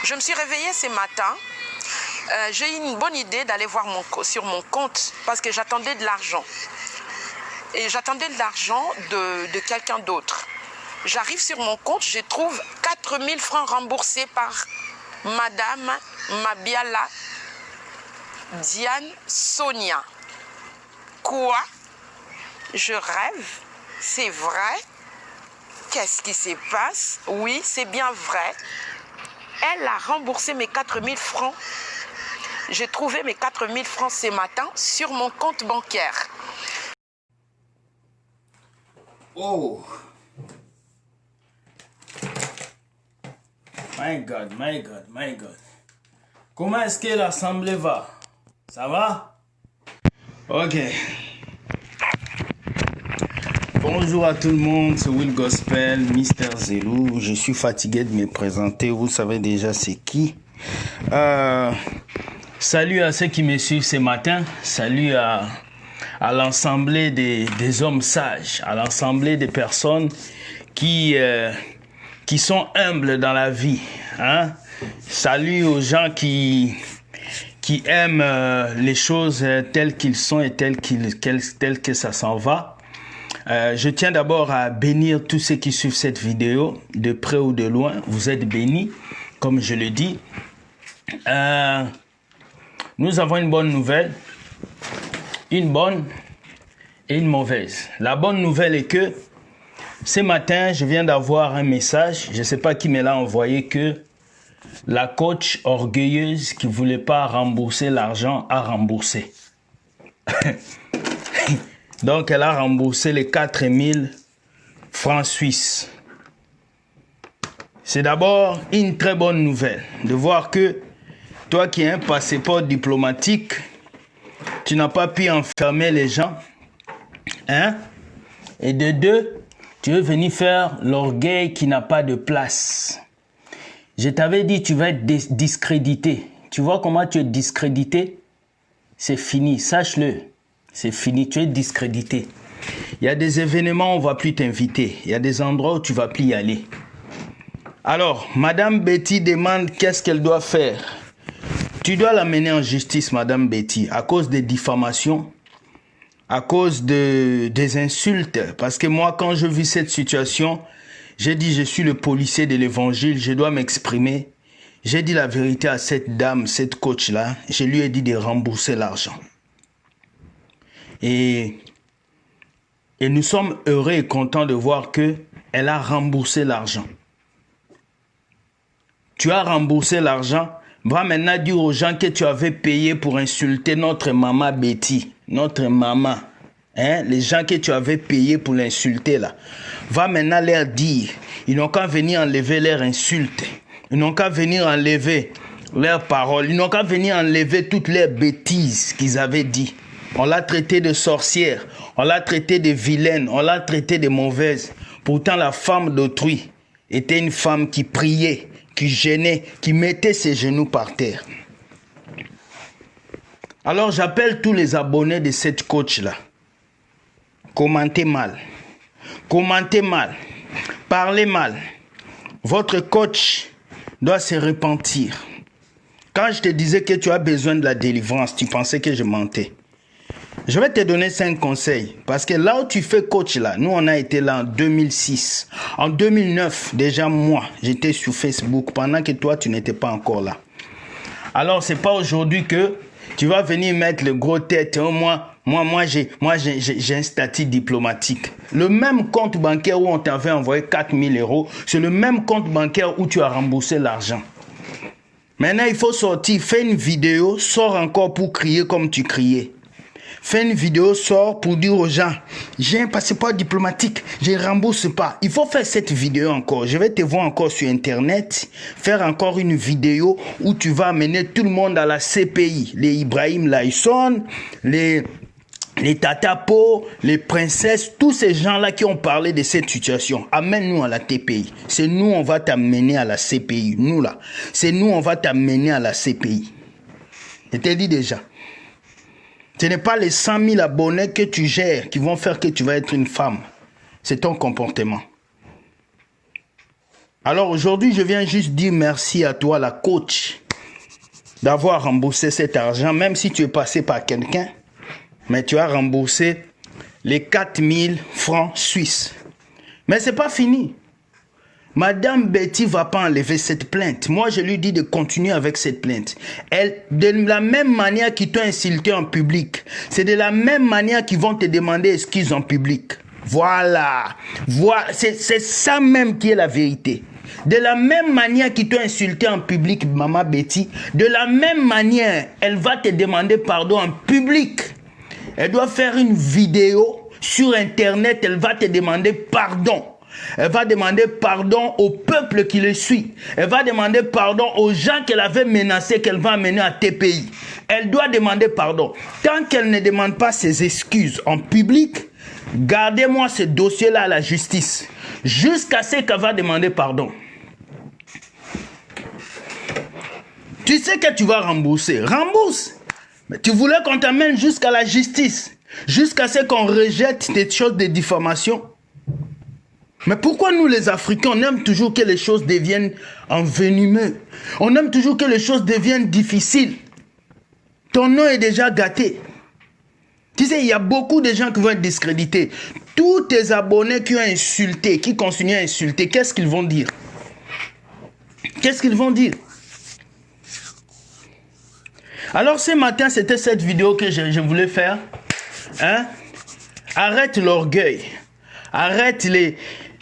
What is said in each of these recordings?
Je me suis réveillée ce matin. J'ai eu une bonne idée d'aller voir sur mon compte parce que j'attendais de l'argent. Et j'attendais de l'argent de quelqu'un d'autre. J'arrive sur mon compte, je trouve 4 000 francs remboursés par Madame Mabiala Diane Sonia. Quoi? Je rêve? C'est vrai? Qu'est-ce qui se passe? Oui, c'est bien vrai. Elle a remboursé mes 4 000 francs. J'ai trouvé mes 4 000 francs ce matin sur mon compte bancaire. Oh! My God, my God, my God. Comment est-ce que l'assemblée va? Ça va? Ok. Bonjour à tout le monde, c'est Will Gospel, Mister Zelou. Je suis fatigué de me présenter, vous savez déjà c'est qui. Salut à ceux qui me suivent ce matin. Salut à l'assemblée des hommes sages, à l'assemblée des personnes qui sont humbles dans la vie. Hein? Salut aux gens qui aiment les choses telles qu'ils sont et telles que ça s'en va. Je tiens d'abord à bénir tous ceux qui suivent cette vidéo, de près ou de loin. Vous êtes bénis, comme je le dis. Nous avons une bonne nouvelle, une bonne et une mauvaise. La bonne nouvelle est que ce matin, je viens d'avoir un message, je ne sais pas qui me l'a envoyé, que la coach orgueilleuse qui ne voulait pas rembourser l'argent a remboursé. Donc, elle a remboursé les 4 000 francs suisses. C'est d'abord une très bonne nouvelle de voir que toi qui as un passeport diplomatique, tu n'as pas pu enfermer les gens. Hein? Et de deux, tu veux venir faire l'orgueil qui n'a pas de place. Je t'avais dit, tu vas être discrédité. Tu vois comment tu es discrédité? C'est fini, sache-le. C'est fini, tu es discrédité. Il y a des événements où on ne va plus t'inviter. Il y a des endroits où tu ne vas plus y aller. Alors, Madame Betty demande qu'est-ce qu'elle doit faire. Tu dois l'amener en justice, Madame Betty, à cause des diffamations, à cause des insultes. Parce que moi, quand je vis cette situation, j'ai dit, je suis le policier de l'évangile, je dois m'exprimer. J'ai dit la vérité à cette dame, cette coach-là. Je lui ai dit de rembourser l'argent. Et nous sommes heureux et contents de voir qu'elle a remboursé l'argent. Tu as remboursé l'argent. Va maintenant dire aux gens que tu avais payé pour insulter notre maman Betty. Notre maman. Hein? Les gens que tu avais payé pour l'insulter là. Va maintenant leur dire. Ils n'ont qu'à venir enlever leurs insultes. Ils n'ont qu'à venir enlever leurs paroles. Ils n'ont qu'à venir enlever toutes les bêtises qu'ils avaient dit. On l'a traité de sorcière. On l'a traité de vilaine. On l'a traité de mauvaise. Pourtant la femme d'autrui était une femme qui priait, qui gênait, qui mettait ses genoux par terre. Alors j'appelle tous les abonnés de cette coach-là. Commentez mal. Commentez mal. Parlez mal. Votre coach doit se repentir. Quand je te disais que tu as besoin de la délivrance, tu pensais que je mentais. Je vais te donner 5 conseils. Parce que là où tu fais coach là, nous on a été là en 2006. En 2009, déjà moi, j'étais sur Facebook pendant que toi tu n'étais pas encore là. Alors c'est pas aujourd'hui que tu vas venir mettre le gros tête. Oh, moi j'ai un statut diplomatique. Le même compte bancaire où on t'avait envoyé 4 000 €, c'est le même compte bancaire où tu as remboursé l'argent. Maintenant il faut sortir, fais une vidéo, sors encore pour crier comme tu criais. Fais une vidéo, sors pour dire aux gens, j'ai un passeport diplomatique, je ne rembourse pas. Il faut faire cette vidéo encore. Je vais te voir encore sur Internet, faire encore une vidéo où tu vas amener tout le monde à la CPI. Les Ibrahim Laïson, les Tatapo, les princesses, tous ces gens-là qui ont parlé de cette situation. Amène-nous à la TPI. C'est nous, on va t'amener à la CPI. Nous là, c'est nous, on va t'amener à la CPI. Je t'ai dit déjà. Ce n'est pas les 100 000 abonnés que tu gères qui vont faire que tu vas être une femme. C'est ton comportement. Alors aujourd'hui, je viens juste dire merci à toi, la coach, d'avoir remboursé cet argent, même si tu es passé par quelqu'un, mais tu as remboursé les 4000 francs suisses. Mais c'est pas fini. Madame Betty va pas enlever cette plainte. Moi, je lui dis de continuer avec cette plainte. Elle, de la même manière qu'ils t'ont insulté en public, c'est de la même manière qu'ils vont te demander excuse en public. Voilà. C'est ça même qui est la vérité. De la même manière qu'ils t'ont insulté en public, Maman Betty, de la même manière, elle va te demander pardon en public. Elle doit faire une vidéo sur Internet, elle va te demander pardon. Elle va demander pardon au peuple qui le suit. Elle va demander pardon aux gens qu'elle avait menacés, qu'elle va amener à tes pays. Elle doit demander pardon. Tant qu'elle ne demande pas ses excuses en public, gardez-moi ce dossier-là à la justice. Jusqu'à ce qu'elle va demander pardon. Tu sais que tu vas rembourser. Rembourse. Mais tu voulais qu'on t'amène jusqu'à la justice. Jusqu'à ce qu'on rejette tes choses de diffamation. Mais pourquoi nous les Africains, on aime toujours que les choses deviennent envenimeuses? On aime toujours que les choses deviennent difficiles. Ton nom est déjà gâté. Tu sais, il y a beaucoup de gens qui vont être discrédités. Tous tes abonnés qui ont insulté, qui continuent à insulter, qu'est-ce qu'ils vont dire? Qu'est-ce qu'ils vont dire? Alors ce matin, c'était cette vidéo que je voulais faire. Hein? Arrête l'orgueil. Arrête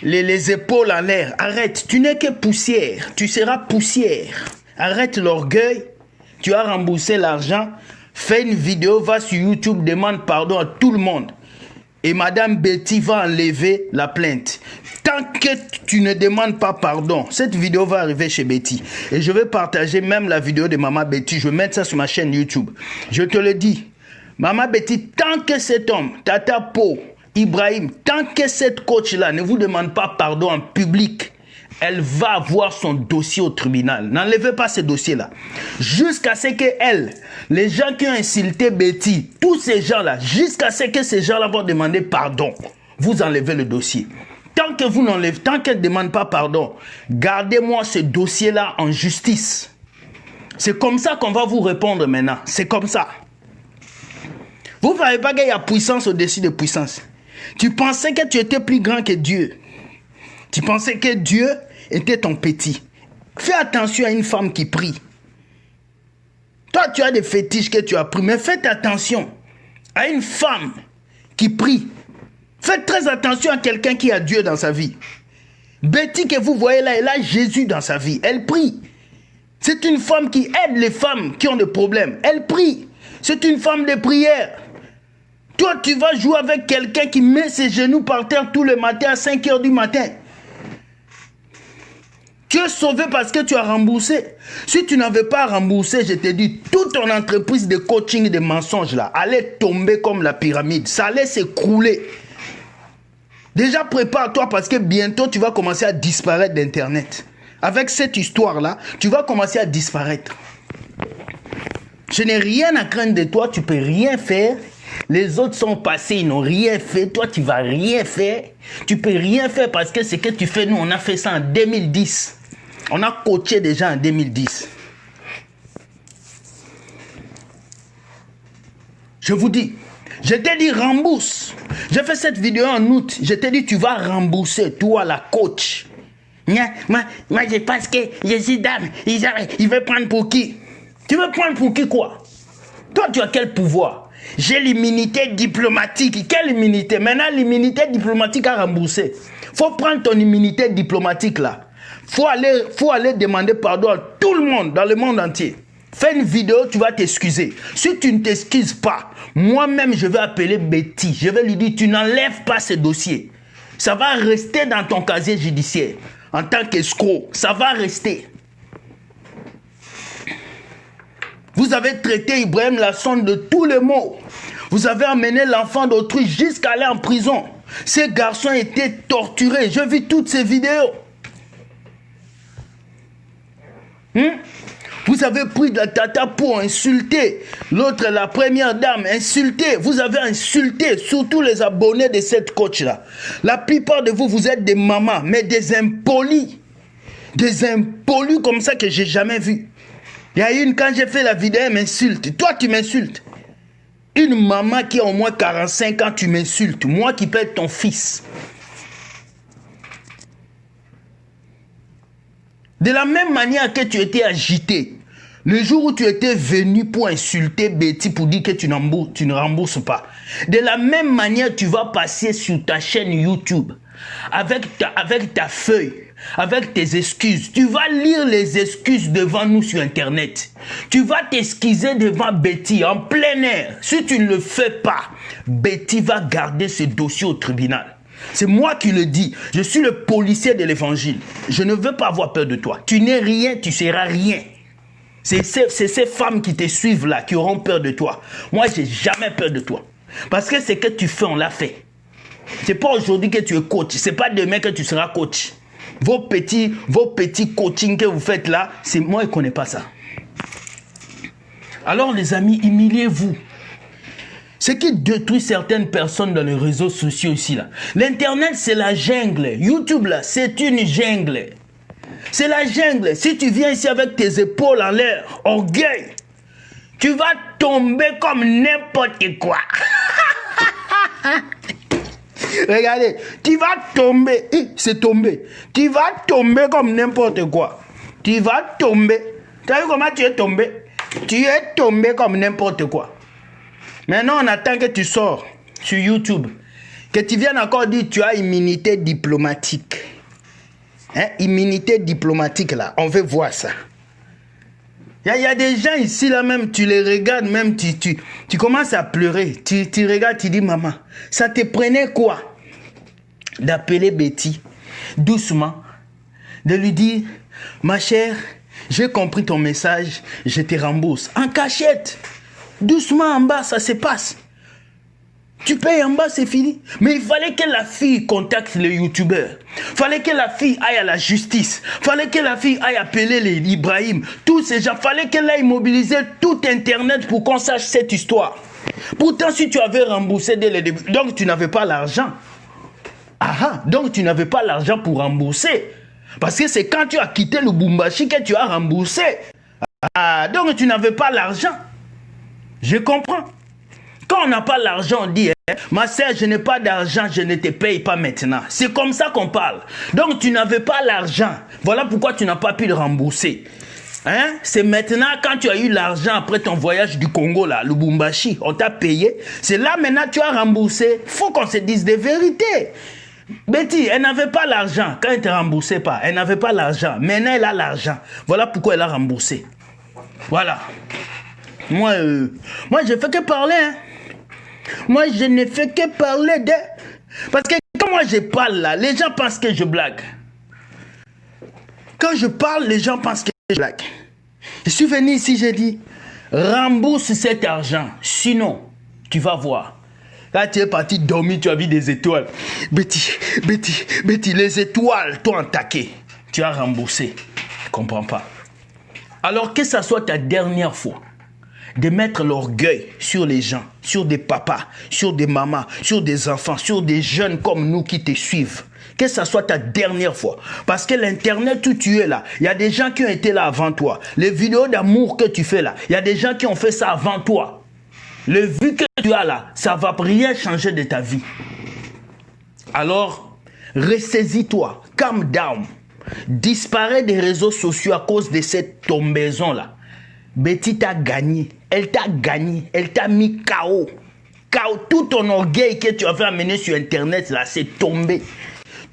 les épaules en l'air. Arrête. Tu n'es que poussière. Tu seras poussière. Arrête l'orgueil. Tu as remboursé l'argent. Fais une vidéo. Va sur YouTube. Demande pardon à tout le monde. Et Madame Betty va enlever la plainte. Tant que tu ne demandes pas pardon, cette vidéo va arriver chez Betty. Et je vais partager même la vidéo de Maman Betty. Je vais mettre ça sur ma chaîne YouTube. Je te le dis. Maman Betty, tant que cet homme, Tata Po, Ibrahim, tant que cette coach-là ne vous demande pas pardon en public, elle va avoir son dossier au tribunal. N'enlevez pas ce dossier-là. Jusqu'à ce que elle, les gens qui ont insulté Betty, tous ces gens-là, jusqu'à ce que ces gens-là vont demander pardon, vous enlevez le dossier. Tant que vous n'enlevez, tant qu'elle ne demande pas pardon, gardez-moi ce dossier-là en justice. C'est comme ça qu'on va vous répondre maintenant. C'est comme ça. Vous ne savez pas qu'il y a puissance au-dessus de puissance. Tu pensais que tu étais plus grand que Dieu. Tu pensais que Dieu était ton petit. Fais attention à une femme qui prie. Toi, tu as des fétiches que tu as pris, mais faites attention à une femme qui prie. Faites très attention à quelqu'un qui a Dieu dans sa vie. Betty que vous voyez là, elle a Jésus dans sa vie. Elle prie. C'est une femme qui aide les femmes qui ont des problèmes. Elle prie. C'est une femme de prière. Toi, tu vas jouer avec quelqu'un qui met ses genoux par terre tous les matins à 5 h du matin. Tu es sauvé parce que tu as remboursé. Si tu n'avais pas remboursé, je te dis, toute ton entreprise de coaching de mensonges là allait tomber comme la pyramide. Ça allait s'écrouler. Déjà, prépare-toi parce que bientôt, tu vas commencer à disparaître d'Internet. Avec cette histoire-là, tu vas commencer à disparaître. Je n'ai rien à craindre de toi, tu ne peux rien faire. Les autres sont passés, ils n'ont rien fait. Toi, tu ne vas rien faire. Tu ne peux rien faire parce que ce que tu fais, nous, on a fait ça en 2010. On a coaché déjà en 2010. Je vous dis, je t'ai dit rembourse. J'ai fait cette vidéo en août. Je t'ai dit tu vas rembourser, toi la coach. Moi je pense que je suis dame. Il veut prendre pour qui? Tu veux prendre pour qui quoi? Toi tu as quel pouvoir? J'ai l'immunité diplomatique. Quelle immunité? Maintenant l'immunité diplomatique à rembourser. Faut prendre ton immunité diplomatique là. Faut aller demander pardon à tout le monde dans le monde entier. Fais une vidéo, tu vas t'excuser. Si tu ne t'excuses pas, moi-même, je vais appeler Betty. Je vais lui dire, tu n'enlèves pas ce dossier. Ça va rester dans ton casier judiciaire. En tant qu'escroc, ça va rester. Vous avez traité Ibrahim Lassonde de tous les maux. Vous avez amené l'enfant d'autrui jusqu'à aller en prison. Ces garçons étaient torturés. J'ai vu toutes ces vidéos. Vous avez pris de la tata pour insulter l'autre, la première dame, insulter. Vous avez insulté surtout les abonnés de cette coach-là. La plupart de vous, vous êtes des mamans, mais des impolis. Des impolis comme ça que j'ai jamais vu. Il y a une, quand j'ai fait la vidéo, elle m'insulte. Toi, tu m'insultes. Une maman qui a au moins 45 ans, tu m'insultes. Moi qui peux être ton fils. De la même manière que tu étais agité, le jour où tu étais venu pour insulter Betty pour dire que tu ne rembourses pas. De la même manière, tu vas passer sur ta chaîne YouTube avec ta feuille, avec tes excuses. Tu vas lire les excuses devant nous sur Internet. Tu vas t'excuser devant Betty en plein air. Si tu ne le fais pas, Betty va garder ce dossier au tribunal. C'est moi qui le dis. Je suis le policier de l'évangile. Je ne veux pas avoir peur de toi. Tu n'es rien, tu seras rien. C'est ces femmes qui te suivent là, qui auront peur de toi. Moi, j'ai jamais peur de toi. Parce que ce que tu fais, on l'a fait. C'est pas aujourd'hui que tu es coach. C'est pas demain que tu seras coach. Vos petits coachings que vous faites là, c'est moi, je ne connais pas ça. Alors les amis, humiliez-vous. Ce qui détruit certaines personnes dans les réseaux sociaux ici là. L'internet c'est la jungle. YouTube là, c'est une jungle. C'est la jungle. Si tu viens ici avec tes épaules en l'air, orgueil, tu vas tomber comme n'importe quoi. Regardez, tu vas tomber. C'est tombé. Tu vas tomber comme n'importe quoi. Tu vas tomber. Tu as vu comment tu es tombé? Tu es tombé comme n'importe quoi. Maintenant, on attend que tu sors sur YouTube. Que tu viennes encore dire tu as immunité diplomatique. Hein? Immunité diplomatique là. On veut voir ça. Il y a des gens ici là même, tu les regardes même, tu commences à pleurer. Tu regardes, tu dis maman, ça te prenait quoi d'appeler Betty doucement, de lui dire ma chère, j'ai compris ton message, je te rembourse. En cachette, doucement en bas, ça se passe. Tu payes en bas, c'est fini. Mais il fallait que la fille contacte le youtubeur. Il fallait que la fille aille à la justice. Il fallait que la fille aille appeler les Ibrahim. Tous ces gens. Il fallait qu'elle aille mobiliser tout Internet pour qu'on sache cette histoire. Pourtant, si tu avais remboursé dès le début, donc tu n'avais pas l'argent. Ah, donc tu n'avais pas l'argent pour rembourser. Parce que c'est quand tu as quitté le Lubumbashi que tu as remboursé. Ah, donc tu n'avais pas l'argent. Je comprends. Quand on n'a pas l'argent, on dit, ma sœur, je n'ai pas d'argent, je ne te paye pas maintenant. C'est comme ça qu'on parle. Donc, tu n'avais pas l'argent. Voilà pourquoi tu n'as pas pu le rembourser. Hein? C'est maintenant, quand tu as eu l'argent après ton voyage du Congo, là, Lubumbashi, on t'a payé. C'est là maintenant tu as remboursé. Il faut qu'on se dise des vérités. Betty, elle n'avait pas l'argent. Quand elle ne te remboursait pas, elle n'avait pas l'argent. Maintenant, elle a l'argent. Voilà pourquoi elle a remboursé. Voilà. Moi, je ne fais que parler, hein. Moi, je ne fais que parler de... Parce que quand moi je parle là, les gens pensent que je blague. Quand je parle, les gens pensent que je blague. Je suis venu ici, j'ai dit, rembourse cet argent. Sinon, tu vas voir. Là, tu es parti dormir, tu as vu des étoiles. Betty, les étoiles t'ont attaqué. Tu as remboursé. Je ne comprends pas. Alors que ça soit ta dernière fois de mettre l'orgueil sur les gens, sur des papas, sur des mamans, sur des enfants, sur des jeunes comme nous qui te suivent. Que ça soit ta dernière fois. Parce que l'Internet où tu es là, il y a des gens qui ont été là avant toi. Les vidéos d'amour que tu fais là, il y a des gens qui ont fait ça avant toi. Le vu que tu as là, ça ne va rien changer de ta vie. Alors, ressaisis-toi, calm down. Disparais des réseaux sociaux à cause de cette tombaison là. Betty t'a gagné. Elle t'a gagné. Elle t'a mis KO. KO. Tout ton orgueil que tu avais amené sur Internet, là, c'est tombé.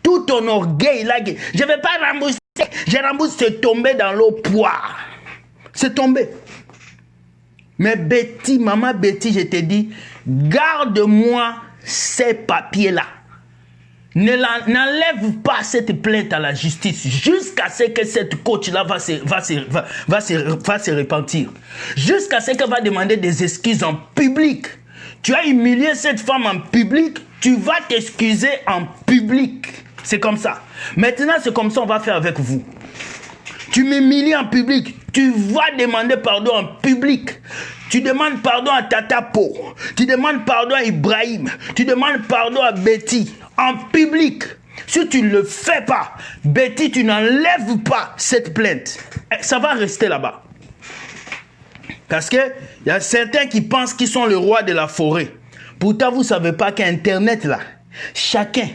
Tout ton orgueil, là, je ne vais pas rembourser. Je rembourse, c'est tombé dans l'eau poire. C'est tombé. Mais Betty, maman Betty, je te dis, garde-moi ces papiers-là. N'enlève pas cette plainte à la justice jusqu'à ce que cette coach-là va se repentir. Jusqu'à ce qu'elle va demander des excuses en public. Tu as humilié cette femme en public, tu vas t'excuser en public. C'est comme ça. Maintenant, c'est comme ça qu'on va faire avec vous. Tu m'humilies en public, tu vas demander pardon en public. Tu demandes pardon à Tata Po. Tu demandes pardon à Ibrahim. Tu demandes pardon à Betty. En public. Si tu ne le fais pas, Betty, tu n'enlèves pas cette plainte, ça va rester là-bas. Parce qu'il y a certains qui pensent qu'ils sont le roi de la forêt. Pourtant, vous ne savez pas qu'Internet, là, chacun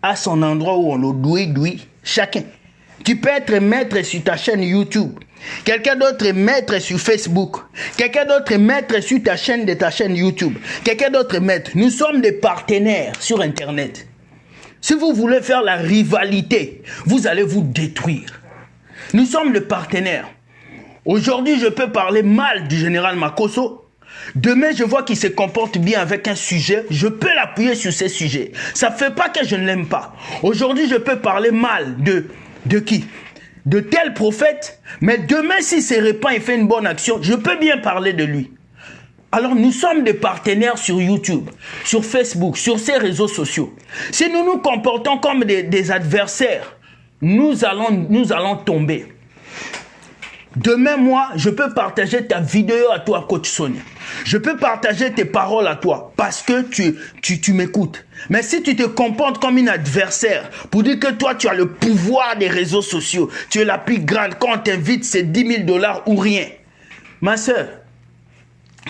a son endroit où on le douille. Chacun. Tu peux être maître sur ta chaîne YouTube. Quelqu'un d'autre est maître sur Facebook. Quelqu'un d'autre est maître sur ta chaîne YouTube. Quelqu'un d'autre est maître. Nous sommes des partenaires sur Internet. Si vous voulez faire la rivalité, vous allez vous détruire. Nous sommes des partenaires. Aujourd'hui, je peux parler mal du général Makosso. Demain, je vois qu'il se comporte bien avec un sujet. Je peux l'appuyer sur ce sujet. Ça ne fait pas que je ne l'aime pas. Aujourd'hui, je peux parler mal de qui? De tel prophète. Mais demain, s'il se répand et fait une bonne action, je peux bien parler de lui. Alors, nous sommes des partenaires sur YouTube, sur Facebook, sur ces réseaux sociaux. Si nous nous comportons comme des adversaires, nous allons tomber. Demain, moi, je peux partager ta vidéo à toi, Coach Sonia. Je peux partager tes paroles à toi parce que tu m'écoutes. Mais si tu te comportes comme une adversaire pour dire que toi, tu as le pouvoir des réseaux sociaux, tu es la plus grande, quand on t'invite, c'est 10 000 $ ou rien. Ma soeur,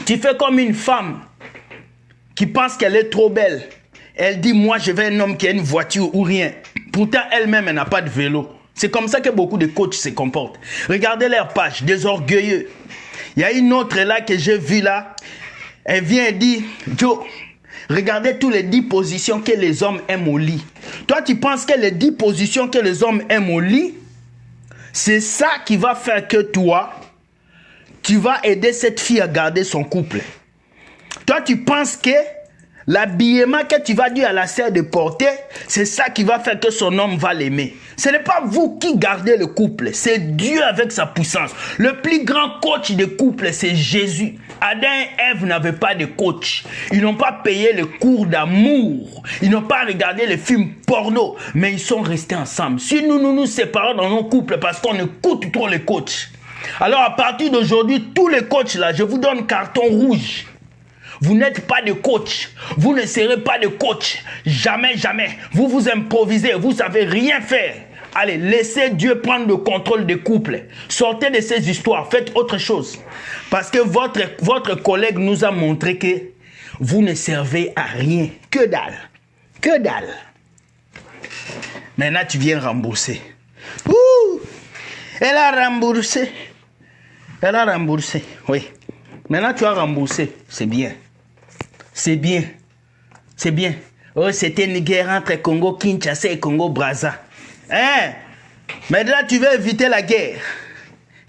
tu fais comme une femme qui pense qu'elle est trop belle. Elle dit, moi, je veux un homme qui a une voiture ou rien. Pourtant, elle-même, elle n'a pas de vélo. C'est comme ça que beaucoup de coachs se comportent. Regardez leur page, des orgueilleux. Il y a une autre là que j'ai vue là. Elle vient et dit, Joe, regardez toutes les 10 positions que les hommes aiment au lit. Toi, tu penses que les 10 positions que les hommes aiment au lit, c'est ça qui va faire que toi, tu vas aider cette fille à garder son couple. Toi, tu penses que l'habillement que tu vas dire à la sœur de porter, c'est ça qui va faire que son homme va l'aimer. Ce n'est pas vous qui gardez le couple, c'est Dieu avec sa puissance. Le plus grand coach de couple, c'est Jésus. Adam et Ève n'avaient pas de coach. Ils n'ont pas payé le cours d'amour. Ils n'ont pas regardé les films porno, mais ils sont restés ensemble. Si nous séparons dans nos couples parce qu'on écoute trop les coachs, alors à partir d'aujourd'hui, tous les coachs là, je vous donne carton rouge. Vous n'êtes pas de coach. Vous ne serez pas de coach. Jamais, jamais. Vous vous improvisez. Vous ne savez rien faire. Allez, laissez Dieu prendre le contrôle des couples. Sortez de ces histoires. Faites autre chose. Parce que votre collègue nous a montré que vous ne servez à rien. Que dalle. Que dalle. Maintenant, tu viens rembourser. Ouh! Elle a remboursé. Elle a remboursé. Oui. Maintenant, tu as remboursé. C'est bien. C'est bien. C'est bien. Oh, c'était une guerre entre Congo Kinshasa et Congo Brazza. Hein? Maintenant, tu veux éviter la guerre.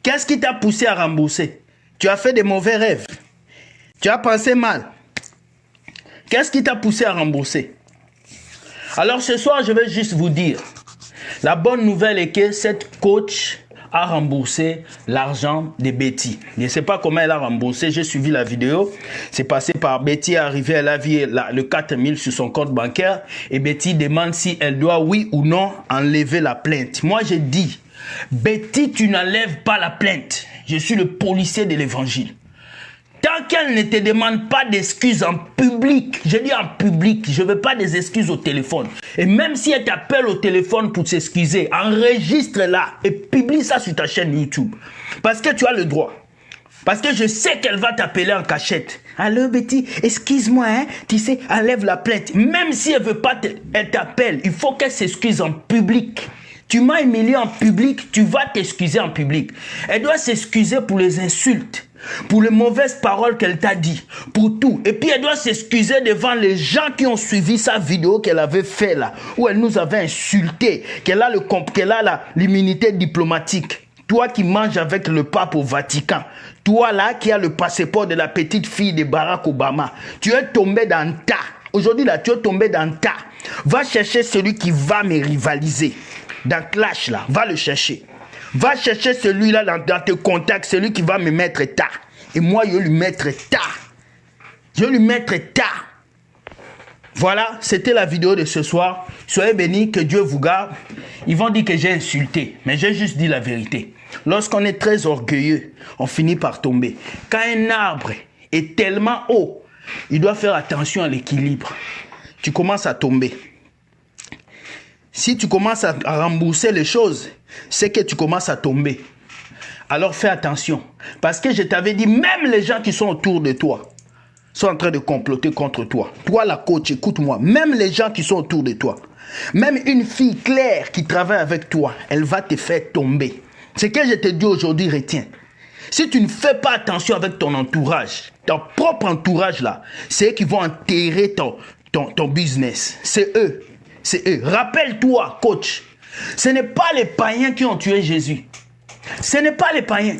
Qu'est-ce qui t'a poussé à rembourser? Tu as fait des mauvais rêves. Tu as pensé mal. Qu'est-ce qui t'a poussé à rembourser? Alors, ce soir, je vais juste vous dire. La bonne nouvelle est que cette coach a remboursé l'argent de Betty. Je ne sais pas comment elle a remboursé. J'ai suivi la vidéo. C'est passé par Betty, arrivé, elle a vu le 4 000 sur son compte bancaire. Et Betty demande si elle doit, oui ou non, enlever la plainte. Moi, j'ai dit, Betty, tu n'enlèves pas la plainte. Je suis le policier de l'évangile. Tant qu'elle ne te demande pas d'excuses en public, je dis en public, je ne veux pas des excuses au téléphone. Et même si elle t'appelle au téléphone pour s'excuser, enregistre-la et publie ça sur ta chaîne YouTube. Parce que tu as le droit. Parce que je sais qu'elle va t'appeler en cachette. Allô Betty, excuse-moi, hein? Tu sais, enlève la plainte. Même si elle ne veut pas, elle t'appelle, il faut qu'elle s'excuse en public. Tu m'as humilié en public, tu vas t'excuser en public. Elle doit s'excuser pour les insultes, pour les mauvaises paroles qu'elle t'a dit, pour tout. Et puis elle doit s'excuser devant les gens qui ont suivi sa vidéo qu'elle avait fait là, où elle nous avait insulté, qu'elle a l'immunité diplomatique. Toi qui manges avec le pape au Vatican, toi là qui as le passeport de la petite fille de Barack Obama, tu es tombé dans le tas. Aujourd'hui là, tu es tombé dans le tas. Va chercher celui qui va me rivaliser. Dans Clash là, va le chercher. Va chercher celui-là dans tes contacts, celui qui va me mettre tas. Et moi, je vais lui mettre tas. Je vais lui mettre tas. Voilà, c'était la vidéo de ce soir. Soyez bénis, que Dieu vous garde. Ils vont dire que j'ai insulté, mais j'ai juste dit la vérité. Lorsqu'on est très orgueilleux, on finit par tomber. Quand un arbre est tellement haut, il doit faire attention à l'équilibre. Tu commences à tomber. Si tu commences à rembourser les choses, c'est que tu commences à tomber. Alors fais attention. Parce que je t'avais dit, même les gens qui sont autour de toi sont en train de comploter contre toi. Toi, la coach, écoute-moi. Même les gens qui sont autour de toi, même une fille claire qui travaille avec toi, elle va te faire tomber. Ce que je te dis aujourd'hui, retiens. Si tu ne fais pas attention avec ton entourage, ton propre entourage là, c'est eux qui vont enterrer ton business. C'est eux. C'est eux. Rappelle-toi, coach, ce n'est pas les païens qui ont tué Jésus. Ce n'est pas les païens.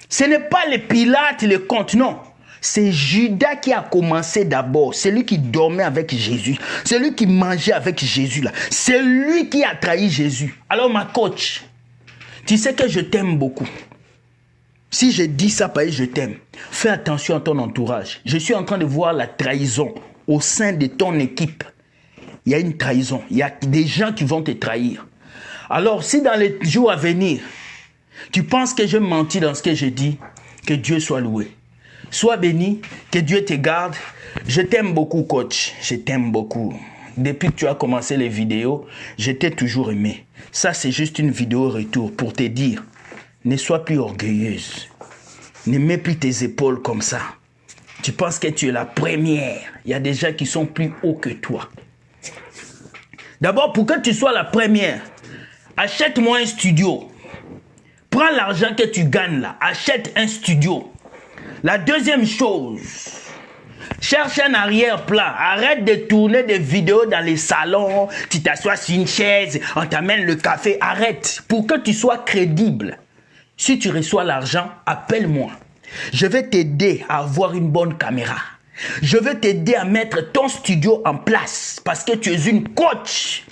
Ce n'est pas les Pilates, les contes, non. C'est Judas qui a commencé d'abord. C'est lui qui dormait avec Jésus. C'est lui qui mangeait avec Jésus là. C'est lui qui a trahi Jésus. Alors ma coach, tu sais que je t'aime beaucoup. Si je dis ça, parce que je t'aime, fais attention à ton entourage. Je suis en train de voir la trahison au sein de ton équipe. Il y a une trahison. Il y a des gens qui vont te trahir. Alors, si dans les jours à venir, tu penses que je mentis dans ce que je dis, que Dieu soit loué. Sois béni, que Dieu te garde. Je t'aime beaucoup, coach. Je t'aime beaucoup. Depuis que tu as commencé les vidéos, je t'ai toujours aimé. Ça, c'est juste une vidéo retour pour te dire, ne sois plus orgueilleuse. Ne mets plus tes épaules comme ça. Tu penses que tu es la première. Il y a des gens qui sont plus hauts que toi. D'abord, pour que tu sois la première, achète-moi un studio. Prends l'argent que tu gagnes là. Achète un studio. La deuxième chose, cherche un arrière-plan. Arrête de tourner des vidéos dans les salons. Tu t'assois sur une chaise, on t'amène le café. Arrête. Pour que tu sois crédible. Si tu reçois l'argent, appelle-moi. Je vais t'aider à avoir une bonne caméra. Je vais t'aider à mettre ton studio en place parce que tu es une coach.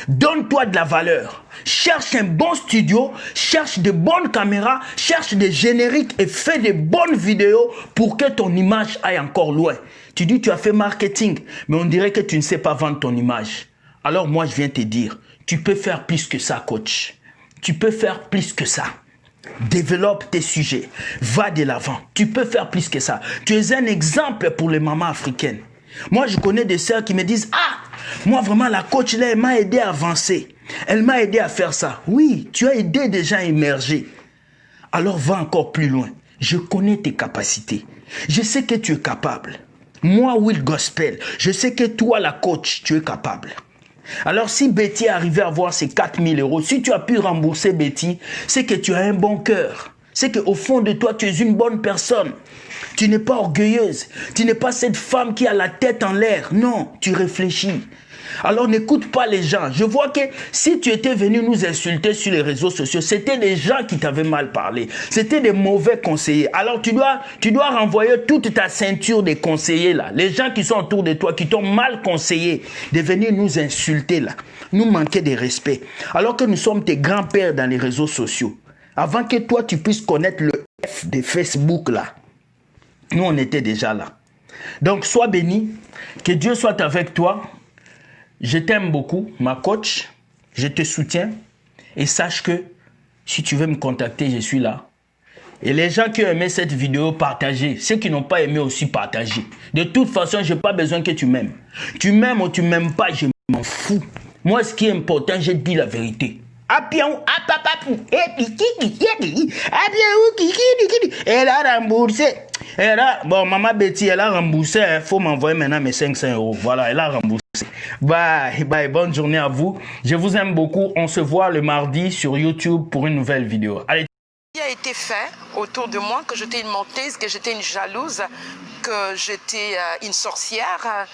Donne-toi de la valeur. Cherche un bon studio, cherche de bonnes caméras, cherche des génériques et fais de bonnes vidéos pour que ton image aille encore loin. Tu dis tu as fait marketing, mais on dirait que tu ne sais pas vendre ton image. Alors moi je viens te dire, tu peux faire plus que ça, coach. Tu peux faire plus que ça. Développe tes sujets, va de l'avant. Tu peux faire plus que ça. Tu es un exemple pour les mamans africaines. Moi, je connais des sœurs qui me disent, ah, moi vraiment la coach là, elle m'a aidé à avancer. Elle m'a aidé à faire ça. Oui, tu as aidé des gens à émerger. Alors va encore plus loin. Je connais tes capacités. Je sais que tu es capable. Moi, Will Gospel, je sais que toi, la coach, tu es capable. Alors si Betty est arrivée à avoir ces 4 000 euros, si tu as pu rembourser Betty, c'est que tu as un bon cœur. C'est qu'au fond de toi, tu es une bonne personne. Tu n'es pas orgueilleuse. Tu n'es pas cette femme qui a la tête en l'air. Non, tu réfléchis. Alors n'écoute pas les gens. Je vois que si tu étais venu nous insulter sur les réseaux sociaux, c'était des gens qui t'avaient mal parlé. C'était des mauvais conseillers. Alors tu dois renvoyer toute ta ceinture des conseillers là. Les gens qui sont autour de toi, qui t'ont mal conseillé, de venir nous insulter là. Nous manquer de respect. Alors que nous sommes tes grands-pères dans les réseaux sociaux. Avant que toi tu puisses connaître le F de Facebook là. Nous on était déjà là. Donc sois béni. Que Dieu soit avec toi. Je t'aime beaucoup, ma coach. Je te soutiens. Et sache que si tu veux me contacter, je suis là. Et les gens qui ont aimé cette vidéo, partagez. Ceux qui n'ont pas aimé aussi, partagez. De toute façon, je n'ai pas besoin que tu m'aimes. Tu m'aimes ou tu ne m'aimes pas, je m'en fous. Moi, ce qui est important, je dis la vérité. Elle a remboursé. Bon, maman Betty, elle a remboursé. Il faut m'envoyer maintenant mes 500 euros. Voilà, elle a remboursé. Bye, bye, bonne journée à vous. Je vous aime beaucoup. On se voit le mardi sur YouTube pour une nouvelle vidéo. Allez. Il a été fait autour de moi que j'étais une menteuse, que j'étais une jalouse, que j'étais une sorcière,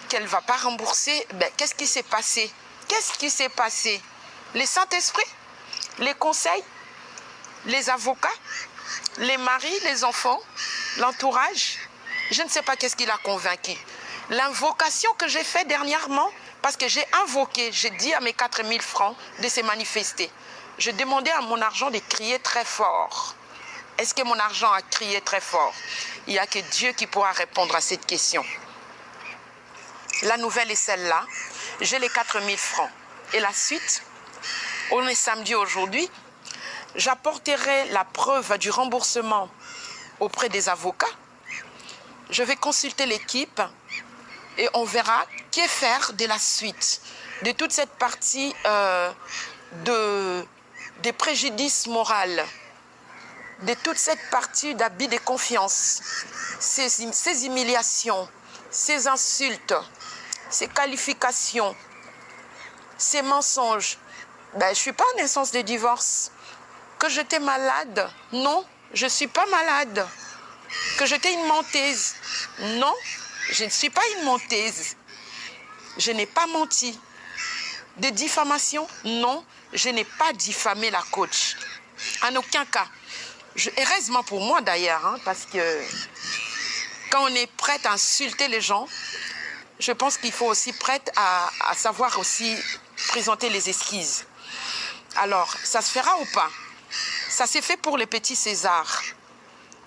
qu'elle ne va pas rembourser. Ben, qu'est-ce qui s'est passé? Qu'est-ce qui s'est passé? Les Saint-Esprit, les conseils, les avocats, les maris, les enfants, l'entourage. Je ne sais pas qu'est-ce qui l'a convaincu. L'invocation que j'ai faite dernièrement, parce que j'ai invoqué, j'ai dit à mes 4 000 francs de se manifester. Je demandais à mon argent de crier très fort. Est-ce que mon argent a crié très fort? Il n'y a que Dieu qui pourra répondre à cette question. La nouvelle est celle-là. J'ai les 4 000 francs. Et la suite, on est samedi aujourd'hui, j'apporterai la preuve du remboursement auprès des avocats. Je vais consulter l'équipe et on verra que faire de la suite. de toute cette partie des préjudices moraux, de toute cette partie d'abus de confiance, ces humiliations, ces insultes, ces qualifications, ces mensonges. Ben, je ne suis pas en instance de divorce. Que j'étais malade? Non, je ne suis pas malade. Que j'étais une menteuse? Non, je ne suis pas une menteuse. Je n'ai pas menti. De diffamation? Non, je n'ai pas diffamé la coach. En aucun cas. Heureusement pour moi d'ailleurs, hein, parce que quand on est prête à insulter les gens, je pense qu'il faut aussi prête à savoir aussi présenter les esquisses. Alors, ça se fera ou pas? Ça s'est fait pour le petit César.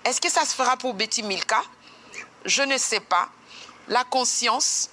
Est-ce que ça se fera pour Betty Milka? Je ne sais pas. La conscience